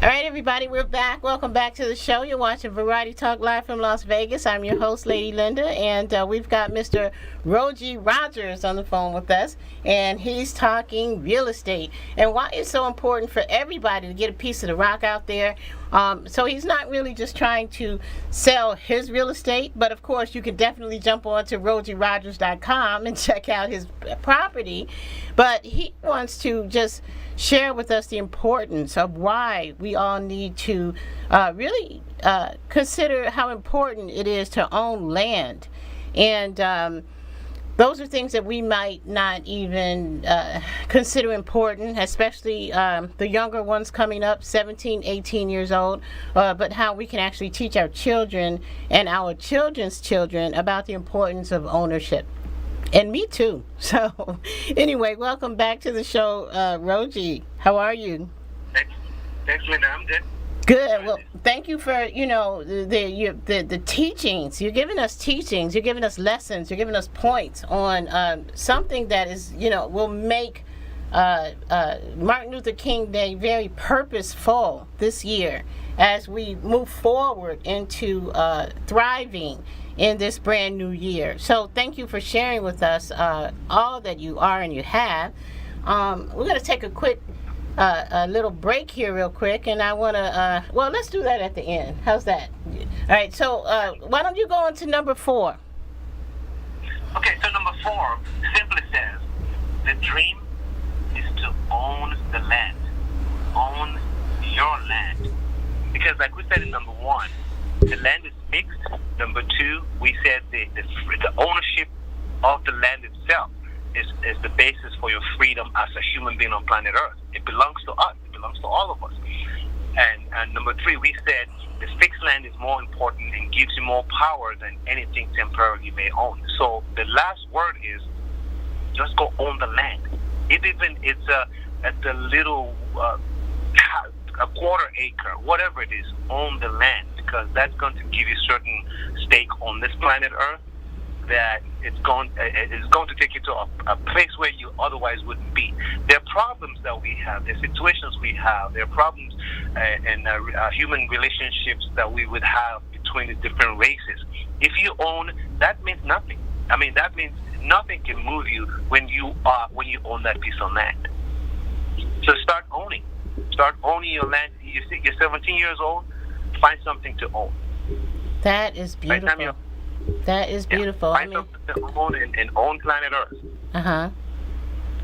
All right, everybody, we're back. Welcome back to the show. You're watching Variety Talk live from Las Vegas. I'm your host, Lady Linda, and we've got Mr. Rogie Rogers on the phone with us, and he's talking real estate and why it's so important for everybody to get a piece of the rock out there. So he's not really just trying to sell his real estate, but of course you can definitely jump on to RogieRogers.com and check out his property. But he wants to just share with us the importance of why we all need to really consider how important it is to own land. And those are things that we might not even consider important, especially the younger ones coming up, 17, 18 years old, but how we can actually teach our children and our children's children about the importance of ownership. And me too. So anyway, welcome back to the show, Rogie. How are you? Thanks, Linda. I'm good. Good. Well, thank you for, the teachings. You're giving us teachings. You're giving us lessons. You're giving us points on something that is, will make Martin Luther King Day very purposeful this year as we move forward into thriving in this brand new year. So thank you for sharing with us all that you are and you have. We're going to take a quick a little break here real quick, and I want to, let's do that at the end. How's that? All right, so why don't you go on to number 4? Okay, so number 4 simply says, the dream is to own the land. Own your land. Because like we said in number 1, the land is fixed. Number 2, we said the ownership of the land itself is the basis for your freedom as a human being on planet Earth. It belongs to us. It belongs to all of us. And number 3, we said the fixed land is more important and gives you more power than anything temporary you may own. So the last word is just go own the land. It's a little a quarter acre, whatever it is, own the land, because that's going to give you certain stake on this planet Earth that it's going to take you to a place where you otherwise wouldn't be. There are problems that we have, there are situations we have, there are problems in human relationships that we would have between the different races. If you own, that means nothing. I mean, that means nothing can move you when you own that piece of land. So start owning your land. You're 17 years old, find something to own. That is beautiful. That is beautiful. Find something to own and own planet Earth. Uh-huh.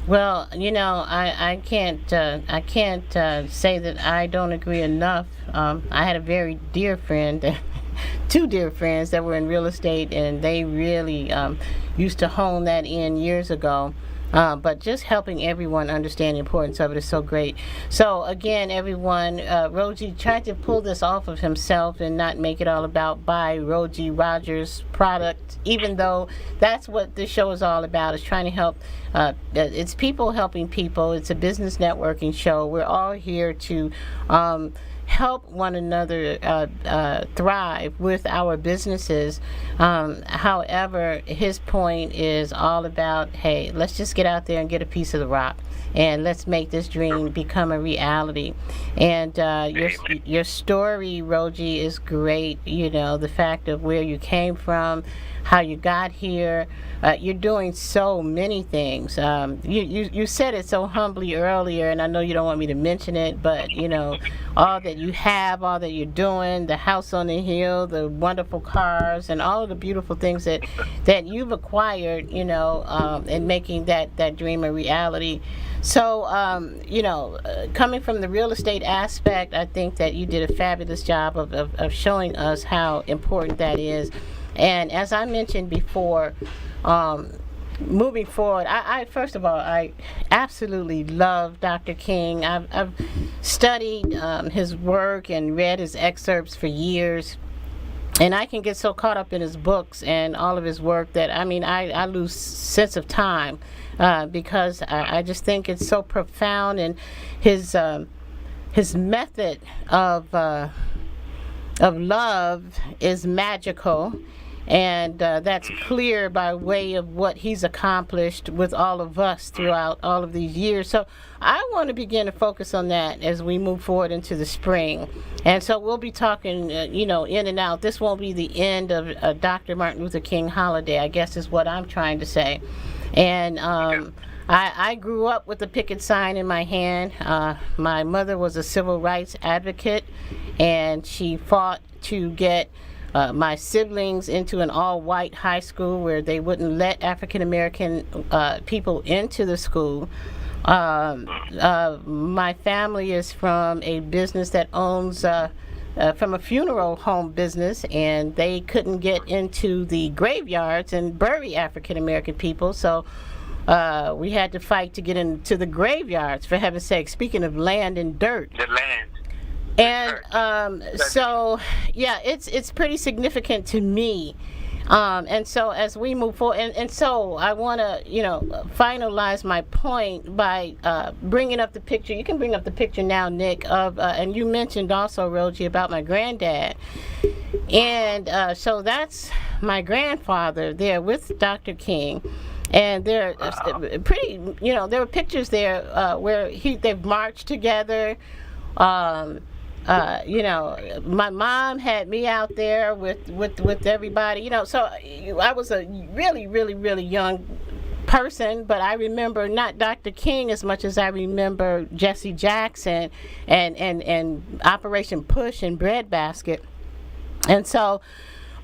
Well, I can't say that I don't agree enough. I had a very dear friend, 2 dear friends that were in real estate, and they really used to hone that in years ago. But just helping everyone understand the importance of it is so great. So again, everyone, Rogie tried to pull this off of himself and not make it all about buy Rogie Rogers product, even though that's what this show is all about, is trying to help. It's people helping people. It's a business networking show. We're all here to help one another thrive with our businesses. However, his point is all about, hey, let's just get out there and get a piece of the rock, and let's make this dream become a reality. And your story, Rogie, is great. The fact of where you came from, how you got here. You're doing so many things. You said it so humbly earlier, and I know you don't want me to mention it, but all that you have, all that you're doing, the house on the hill, the wonderful cars, and all of the beautiful things that you've acquired, and making that dream a reality. So, coming from the real estate aspect, I think that you did a fabulous job of showing us how important that is. And as I mentioned before, moving forward, I first of all, I absolutely love Dr. King. I've studied his work and read his excerpts for years. And I can get so caught up in his books and all of his work that, I lose sense of time because I just think it's so profound, and his method of love is magical. And that's clear by way of what he's accomplished with all of us throughout all of these years. So I want to begin to focus on that as we move forward into the spring. And so we'll be talking, in and out. This won't be the end of Dr. Martin Luther King holiday, I guess is what I'm trying to say. And I grew up with the picket sign in my hand. My mother was a civil rights advocate, and she fought to get my siblings into an all-white high school where they wouldn't let African-American people into the school. My family is from a business that owns, from a funeral home business, and they couldn't get into the graveyards and bury African-American people, so we had to fight to get into the graveyards, for heaven's sake, speaking of land and dirt. The land. And so, yeah, it's pretty significant to me. And so as we move forward, and so I want to, finalize my point by bringing up the picture. You can bring up the picture now, Nick, of, and you mentioned also, Rogie, about my granddad. And so that's my grandfather there with Dr. King. And they're pretty, there were pictures there where they've marched together. My mom had me out there with everybody, so I was a really, really, really young person, but I remember not Dr. King as much as I remember Jesse Jackson and Operation Push and Breadbasket. And so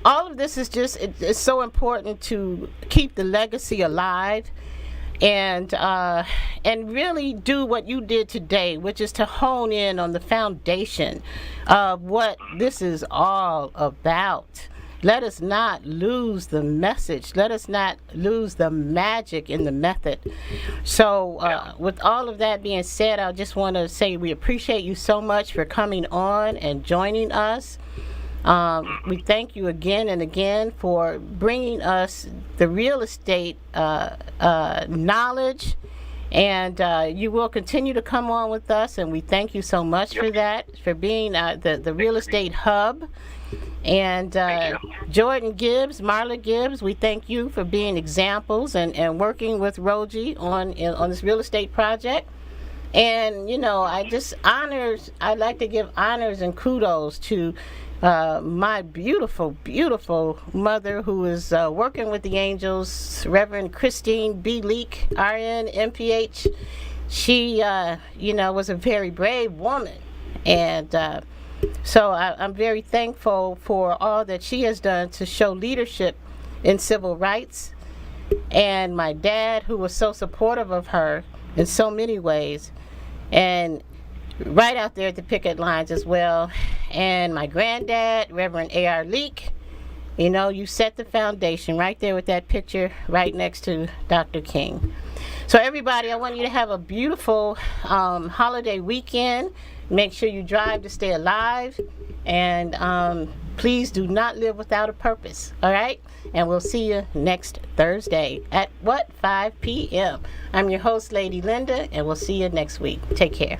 all of this is just, it's so important to keep the legacy alive. And really do what you did today, which is to hone in on the foundation of what this is all about. Let us not lose the message. Let us not lose the magic in the method. So with all of that being said, I just want to say we appreciate you so much for coming on and joining us. We thank you again and again for bringing us the real estate knowledge, and you will continue to come on with us, and we thank you so much for that, for being the real estate hub. And Jordan Gibbs, Marla Gibbs, we thank you for being examples and working with Rogie on this real estate project. And I'd like to give honors and kudos to my beautiful, beautiful mother, who is working with the Angels, Reverend Christine B. Leak, RN, MPH. She, was a very brave woman. And so I'm very thankful for all that she has done to show leadership in civil rights. And my dad, who was so supportive of her in so many ways. And right out there at the picket lines as well. And my granddad, Reverend A.R. Leak, you set the foundation right there with that picture right next to Dr. King. So everybody, I want you to have a beautiful holiday weekend. Make sure you drive to stay alive. And please do not live without a purpose, all right? And we'll see you next Thursday at 5 p.m. I'm your host, Lady Linda, and we'll see you next week. Take care.